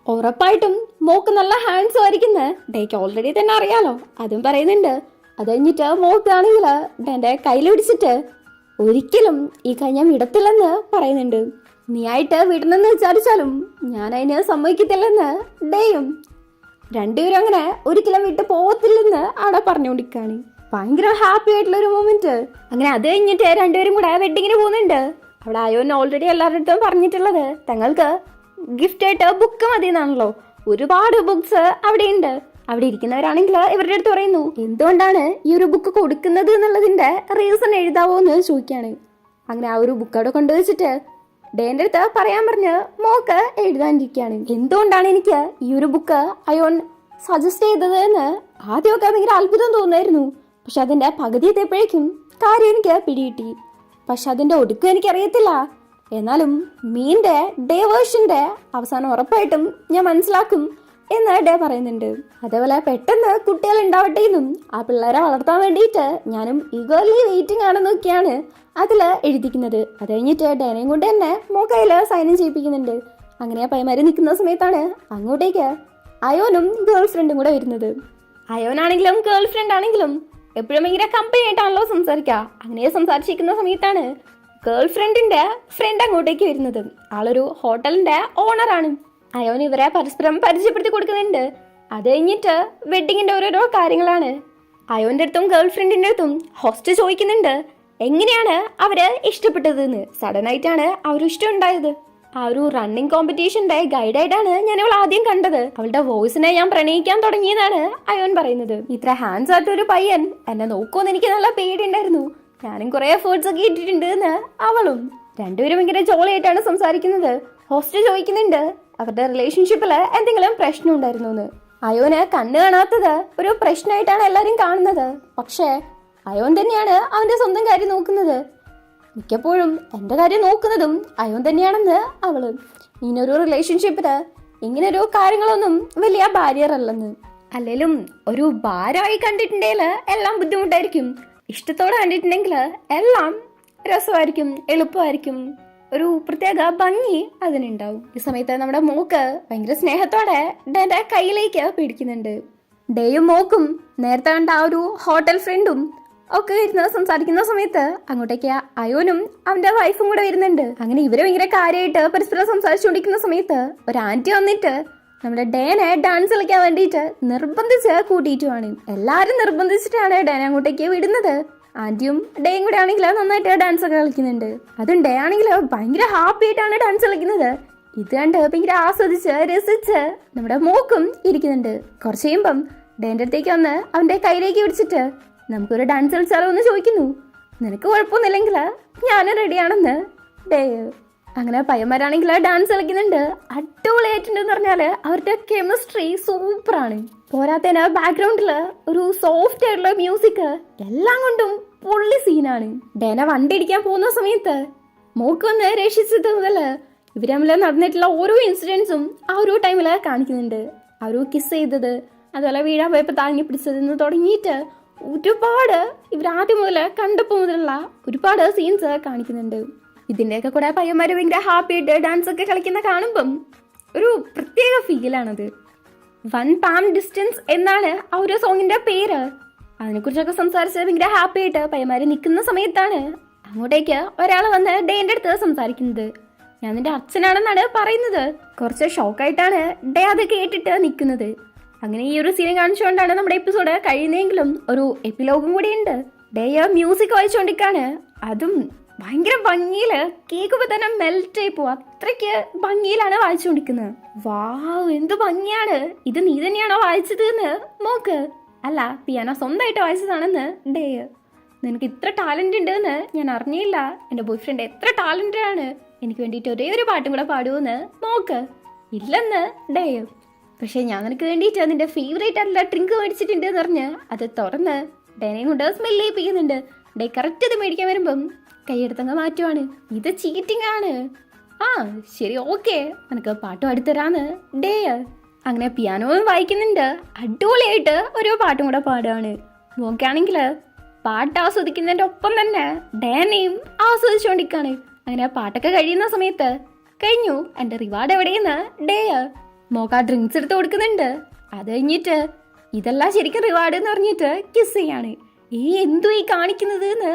Speaker 1: ഉറപ്പായിട്ടും മോക്ക് നല്ല ഹാൻഡ്സ് ആയിരിക്കുന്നത് ഡേക്ക് ഓൾറെഡി തന്നെ അറിയാലോ. അതും പറയുന്നുണ്ട്. അത് കഴിഞ്ഞിട്ട് മോക്കാണെങ്കിൽ എന്റെ കയ്യിൽ പിടിച്ചിട്ട് ഒരിക്കലും ഈ കൈ ഞാൻ വിടത്തില്ലെന്ന് പറയുന്നുണ്ട്. നീ ആയിട്ട് വിടണമെന്ന് വിചാരിച്ചാലും ഞാൻ അതിന് സമ്മതിക്കത്തില്ലെന്ന് ഡേയും. രണ്ടുപേരും അങ്ങനെ ഒരിക്കലും വിട്ട് പോകത്തില്ലെന്ന് അവിടെ പറഞ്ഞുകൊണ്ടിരിക്കുകയാണ്. ഭയങ്കര ഹാപ്പി ആയിട്ടുള്ള ഒരു മൊമെന്റ്. അങ്ങനെ അത് കഴിഞ്ഞിട്ട് രണ്ടുപേരും കൂടെ വെഡിങ്ങിന് പോകുന്നുണ്ട്. അവിടെ അയോന് ഓൾറെഡി എല്ലാവരുടെ അടുത്തും പറഞ്ഞിട്ടുള്ളത് തങ്ങൾക്ക് ഗിഫ്റ്റ് ആയിട്ട് ബുക്ക് മതി എന്നാണല്ലോ. ഒരുപാട് ബുക്സ് അവിടെ ഉണ്ട്. അവിടെ ഇരിക്കുന്നവരാണെങ്കിൽ ഇവരുടെ അടുത്ത് പറയുന്നു എന്തുകൊണ്ടാണ് ഈ ഒരു ബുക്ക് കൊടുക്കുന്നത് എന്നുള്ളതിന്റെ റീസൺ എഴുതാവോ എന്ന് ചോദിക്കാണ്. അങ്ങനെ ആ ഒരു ബുക്ക് അവിടെ കൊണ്ടുവച്ചിട്ട് ഡേന്റെ അടുത്ത് പറയാൻ പറഞ്ഞ് മോക്ക് എഴുതാനിരിക്കുകയാണ്. എന്തുകൊണ്ടാണ് എനിക്ക് ഈ ഒരു ബുക്ക് അയോൺ സജസ്റ്റ് ചെയ്തത് എന്ന് ആദ്യമൊക്കെ ഭയങ്കര അത്ഭുതം തോന്നായിരുന്നു. പക്ഷെ അതിന്റെ പകുതി എത്തിയപ്പോഴേക്കും കാര്യം എനിക്ക് പിടികിട്ടി. പക്ഷെ അതിന്റെ ഒടുക്കം എനിക്കറിയത്തില്ല. എന്നാലും മീന്റെ ഡേ വേർഷന്റെ അവസാനം ഉറപ്പായിട്ടും ഞാൻ മനസ്സിലാക്കും എന്ന് ഡേ പറയുന്നുണ്ട്. അതേപോലെ പെട്ടെന്ന് കുട്ടികൾ ഉണ്ടാവട്ടെ എന്നും ആ പിള്ളേരെ വളർത്താൻ വേണ്ടിയിട്ട് ഞാനും ഈഗർലി വെയിറ്റിംഗ് ആണെന്നൊക്കെയാണ് അതില് എഴുതിക്കുന്നത്. അത് കഴിഞ്ഞിട്ട് ഡേനെയും കൊണ്ട് തന്നെ മോക്കയില് സൈനും ചെയ്യിപ്പിക്കുന്നുണ്ട്. അങ്ങനെ പയ്യന്മാര് നിൽക്കുന്ന സമയത്താണ് അങ്ങോട്ടേക്ക് അയോനും ഗേൾ ഫ്രണ്ടും കൂടെ വരുന്നത്. അയോനാണെങ്കിലും ഗേൾ ഫ്രണ്ട് ആണെങ്കിലും എപ്പോഴും ഭയങ്കര കമ്പനി ആയിട്ടാണല്ലോ സംസാരിക്കുക. അങ്ങനെ സംസാരിച്ചിരിക്കുന്ന സമയത്താണ് ഗേൾ ഫ്രണ്ടിന്റെ ഫ്രണ്ട് അങ്ങോട്ടേക്ക് വരുന്നത്. ആളൊരു ഹോട്ടലിന്റെ ഓണറാണ്. അയോൻ ഇവരെ പരസ്പരം പരിചയപ്പെടുത്തി കൊടുക്കുന്നുണ്ട്. അത് കഴിഞ്ഞിട്ട് വെഡിങ്ങിന്റെ ഓരോരോ കാര്യങ്ങളാണ്. അയോന്റെ അടുത്തും ഗേൾ ഫ്രണ്ടിന്റെ അടുത്തും ഹോസ്റ്റ് ചോദിക്കുന്നുണ്ട് എങ്ങനെയാണ് അവര് ഇഷ്ടപ്പെട്ടതെന്ന്. സഡൻ ആയിട്ടാണ് അവര് ഇഷ്ടം ഉണ്ടായത്. ആ ഒരു റണ്ണിങ് കോമ്പറ്റീഷന്റെ ഗൈഡായിട്ടാണ് ഞാൻ അവൾ ആദ്യം കണ്ടത്. അവളുടെ വോയിസിനെ ഞാൻ പ്രണയിക്കാൻ തുടങ്ങിയതാണ് അയോൻ പറയുന്നത്. ഇത്ര ഹാൻഡ്സ് ആയിട്ടൊരു പയ്യൻ എന്നെ നോക്കുമെന്ന് എനിക്ക് നല്ല പേടിയുണ്ടായിരുന്നു. ഞാനും കുറെ എഫേർട്സ് ഒക്കെ ഇട്ടിട്ടുണ്ട് എന്ന് അവളും. രണ്ടുപേരും ഭയങ്കര ജോളിയായിട്ടാണ് സംസാരിക്കുന്നത്. ഹോസ്റ്റ് ചോദിക്കുന്നുണ്ട് അവരുടെ റിലേഷൻഷിപ്പില് എന്തെങ്കിലും പ്രശ്നം ഉണ്ടായിരുന്നു എന്ന്. അയോന് കണ്ണ് കാണാത്തത് ഒരു പ്രശ്നമായിട്ടാണ് എല്ലാരും കാണുന്നത്. പക്ഷേ അയോൻ തന്നെയാണ് അവന്റെ സ്വന്തം കാര്യം നോക്കുന്നത്. മിക്കപ്പോഴും എന്റെ കാര്യം നോക്കുന്നതും അയോൻ തന്നെയാണെന്ന് അവള്. ഇങ്ങനൊരു റിലേഷൻഷിപ്പില് ഇങ്ങനൊരു കാര്യങ്ങളൊന്നും വലിയ ബാരിയർ അല്ലെന്ന്. അല്ലേലും ഒരു ഭാരമായി കണ്ടിട്ടുണ്ടെങ്കിൽ എല്ലാം ബുദ്ധിമുട്ടായിരിക്കും. ഇഷ്ടത്തോടെ കണ്ടിട്ടുണ്ടെങ്കിൽ എല്ലാം രസമായിരിക്കും, എളുപ്പമായിരിക്കും, ഒരു പ്രത്യേക ഭംഗി അതിനുണ്ടാവും. ഈ സമയത്ത് നമ്മുടെ മോക്ക് ഭയങ്കര സ്നേഹത്തോടെ ഡേന്റെ കയ്യിലേക്ക് പിടിക്കുന്നുണ്ട്. ഡേയും മോക്കും നേരത്തെ കണ്ട ആ ഒരു ഹോട്ടൽ ഫ്രണ്ടും ഒക്കെ ഇരുന്ന് സംസാരിക്കുന്ന സമയത്ത് അങ്ങോട്ടേക്ക് അയോനും അവന്റെ വൈഫും കൂടെ വരുന്നുണ്ട്. അങ്ങനെ ഇവര് ഭയങ്കര കാര്യമായിട്ട് പരസ്പരം സംസാരിച്ചുകൊണ്ടിരിക്കുന്ന സമയത്ത് ഒരു ആന്റി വന്നിട്ട് നമ്മുടെ ഡേനെ ഡാൻസ് കളിക്കാൻ വേണ്ടിയിട്ട് നിർബന്ധിച്ച് കൂട്ടിയിട്ടുമാണ്. എല്ലാരും നിർബന്ധിച്ചിട്ടാണ് ഡേനെ അങ്ങോട്ടേക്ക് വിടുന്നത്. ആന്റിയും ഡേയും കൂടെ ആണെങ്കിൽ നന്നായിട്ട് ഡാൻസ് ഒക്കെ കളിക്കുന്നുണ്ട്. അതും ഡേ ആണെങ്കിൽ ഭയങ്കര ഹാപ്പി ആയിട്ടാണ് ഡാൻസ് കളിക്കുന്നത്. ഇത് കണ്ട് ഭയങ്കര ആസ്വദിച്ച് രസിച്ച് നമ്മുടെ മോക്കും ഇരിക്കുന്നുണ്ട്. കുറച്ച് കഴിയുമ്പം ഡേന്റെ അടുത്തേക്ക് വന്ന് അവന്റെ കയ്യിലേക്ക് പിടിച്ചിട്ട് നമുക്കൊരു ഡാൻസ് കളിച്ചാലോ എന്ന് ചോദിക്കുന്നു. നിനക്ക് കുഴപ്പമൊന്നുമില്ലെങ്കിൽ ഞാനും റെഡിയാണെന്ന് ഡേ. അങ്ങനെ പയ്യന്മാരാണെങ്കിൽ ഡാൻസ് കളിക്കുന്നുണ്ട്. അടിപൊളിയായിട്ടുണ്ടെന്ന് പറഞ്ഞാല് അവരുടെ കെമിസ്ട്രി സൂപ്പറാണ്. പോരാത്തതിന് ബാക്ക്ഗ്രൗണ്ടില് ഒരു സോഫ്റ്റ് ആയിട്ടുള്ള മ്യൂസിക്, എല്ലാം കൊണ്ടും പൊള്ളി സീനാണ്. ഡേന വണ്ടി ഇടിക്കാൻ പോകുന്ന സമയത്ത് മോക്ക് വന്ന് രക്ഷിച്ചത് മുതല് ഇവര് തമ്മിൽ നടന്നിട്ടുള്ള ഓരോ ഇൻസിഡൻസും ആ ഒരു ടൈമില് കാണിക്കുന്നുണ്ട്. ആ ഒരു കിസ് ചെയ്തത്, അതുപോലെ വീഴാൻ പോയപ്പോ താങ്ങി പിടിച്ചതെന്ന് തുടങ്ങിയിട്ട് ഒരുപാട് ഇവരാദ്യം മുതല് കണ്ടപ്പോ മുതലുള്ള ഒരുപാട് സീൻസ് കാണിക്കുന്നുണ്ട്. ഇതിന്റെയൊക്കെ കൂടെ പയ്യന്മാര് ഭയങ്കര ഹാപ്പി ആയിട്ട് ഡാൻസ് ഒക്കെ കളിക്കുന്ന കാണുമ്പം ഒരു പ്രത്യേക ഫീലാണത്. വൺ പാം ഡിസ്റ്റൻസ് എന്നാണ് ആ ഒരു സോങ്ങിന്റെ പേര്. അതിനെക്കുറിച്ചൊക്കെ സംസാരിച്ച് ഭയങ്കര ഹാപ്പി ആയിട്ട് പയ്യന്മാര് നിൽക്കുന്ന സമയത്താണ് അങ്ങോട്ടേക്ക് ഒരാൾ വന്ന് ഡേന്റെ അടുത്ത് സംസാരിക്കുന്നത്. ഞാൻ നിന്റെ അച്ഛനാണെന്നാണ് പറയുന്നത്. കുറച്ച് ഷോക്കായിട്ടാണ് ഡേ അത് കേട്ടിട്ട് നിൽക്കുന്നത്. അങ്ങനെ ഈ ഒരു സീൻ കാണിച്ചുകൊണ്ടാണ് നമ്മുടെ എപ്പിസോഡ് കഴിയുന്നതെങ്കിലും ഒരു എപ്പിലോഗും കൂടി ഉണ്ട്. ഡേ മ്യൂസിക് വായിച്ചുകൊണ്ടിരിക്കാണ്. അതും ഭയങ്കര ഭംഗിയില് കേൾക്കുമ്പോ തന്നെ മെൽറ്റ് ആയി പോവും. അത്രയ്ക്ക് ഭംഗിയിലാണ് വായിച്ചുകൊണ്ടിരിക്കുന്നത്. വാവ്, എന്ത് ഭംഗിയാണ് ഇത്! നീ തന്നെയാണോ വായിച്ചത് എന്ന് മോക്ക്. അല്ല, പിയാനോ സ്വന്തമായിട്ട് വായിച്ചതാണെന്ന് ഡേ. നിനക്ക് ഇത്ര ടാലന്റ് ഉണ്ട് എന്ന് ഞാൻ അറിഞ്ഞില്ല. എന്റെ ബോയ് ഫ്രണ്ട് എത്ര ടാലന്റഡ് ആണ്, എനിക്ക് വേണ്ടിയിട്ട് ഒരേ ഒരു പാട്ടും കൂടെ പാടുമെന്ന് മോക്ക്. ഇല്ലെന്ന് ഡേ. പക്ഷെ ഞാൻ നിനക്ക് വേണ്ടിയിട്ട് നിന്റെ ഫേവറേറ്റ് ആയിട്ടുള്ള ഡ്രിങ്ക് മേടിച്ചിട്ടുണ്ട് എന്ന് പറഞ്ഞ് അത് തുറന്ന് ഡേനെയും കൊണ്ട് സ്മെല്ല് ചെയ്യിപ്പിക്കുന്നുണ്ട്. ഡേ കറക്റ്റ് ഇത് മേടിക്കാൻ വരുമ്പം കൈയെടുത്തങ്ങ് മാറ്റുവാണ്. ഇത് ചീറ്റിംഗ് ആണ്. ആ ശരി, ഓക്കെ, നിനക്ക് പാട്ട് പാടിത്തരാന്ന് ഡേ. അങ്ങനെ പിയാനോയും വായിക്കുന്നുണ്ട്. അടിപൊളിയായിട്ട് ഒരു പാട്ടും കൂടെ പാടുകയാണ്. മോക്കാണെങ്കില് പാട്ട് ആസ്വദിക്കുന്നതിന്റെ ഒപ്പം തന്നെ ഡേനെയും ആസ്വദിച്ചുകൊണ്ടിരിക്കാണ്. അങ്ങനെ പാട്ടൊക്കെ കഴിയുന്ന സമയത്ത് കഴിഞ്ഞു, എന്റെ റിവാർഡ് എവിടെയെന്ന് ഡേ മോക്ക് ആ ഡ്രിങ്ക്സ് എടുത്ത് കൊടുക്കുന്നുണ്ട്. അത് കഴിഞ്ഞിട്ട് ഇതല്ല ശരിക്കും റിവാർഡ് എന്ന് പറഞ്ഞിട്ട് കിസ് ചെയ്യാണ്. എന്തു ഈ കാണിക്കുന്നത് എന്ന്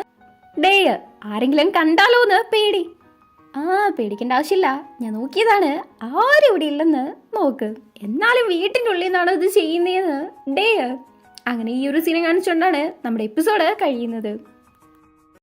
Speaker 1: ഡേ. ആരെങ്കിലും കണ്ടാലോ എന്ന് പേടി. പേടിക്കേണ്ട ആവശ്യമില്ല, ഞാൻ നോക്കിയതാണ്, ആരും ഇവിടെ ഇല്ലെന്ന് മോക്ക്. എന്നാലും വീട്ടിൻ്റെ ഉള്ളിൽ നിന്നാണോ ഇത് ചെയ്യുന്നതെന്ന് ഡേ. അങ്ങനെ ഈ ഒരു സീൻ കാണിച്ചുകൊണ്ടാണ് നമ്മുടെ എപ്പിസോഡ് കഴിയുന്നത്.